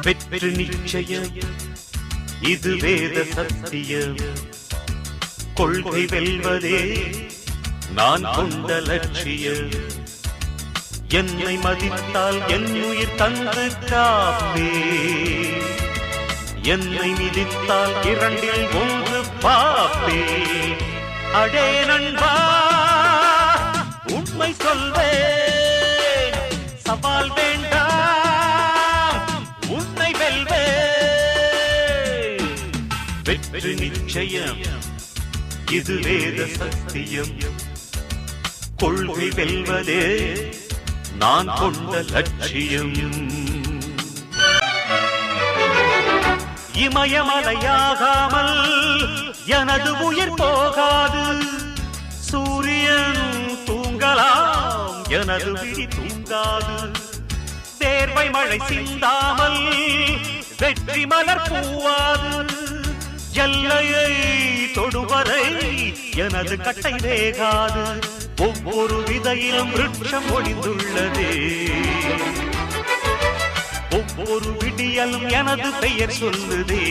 வெற்றி நிச்சயம் இது வேத சத்தியம் கொள்கை வெல்வதே நான் கொண்ட லட்சியம் என்னை மதித்தால் என் உயிர் தந்து காப்பே என்னை மிதித்தால் இரண்டில் ஒன்று பாப்பே அடே நண்பா உண்மை சொல்வேன் சவால் வேண்டாம் உன்னை வெல்வேன் வெற்றி நிச்சயம் இது வேத சத்தியம் கொள்கை வெல்வதே நான் கொண்ட லட்சியம் இமயமலையாகாமல் எனது உயிர் போகாது சூரியன் தூங்கலாம் எனது விழி தூங்காது தேர்வை மழை சிந்தாமல் வெற்றி மலர் பூவாது எல்லையை தொடுவரை எனது கட்டை வேகாது ஒவ்வொரு விதையிலும் விருட்சம் ஒளிந்துள்ளதே ஒவ்வொரு விடியலும் எனது பெயர் சொல்லுதே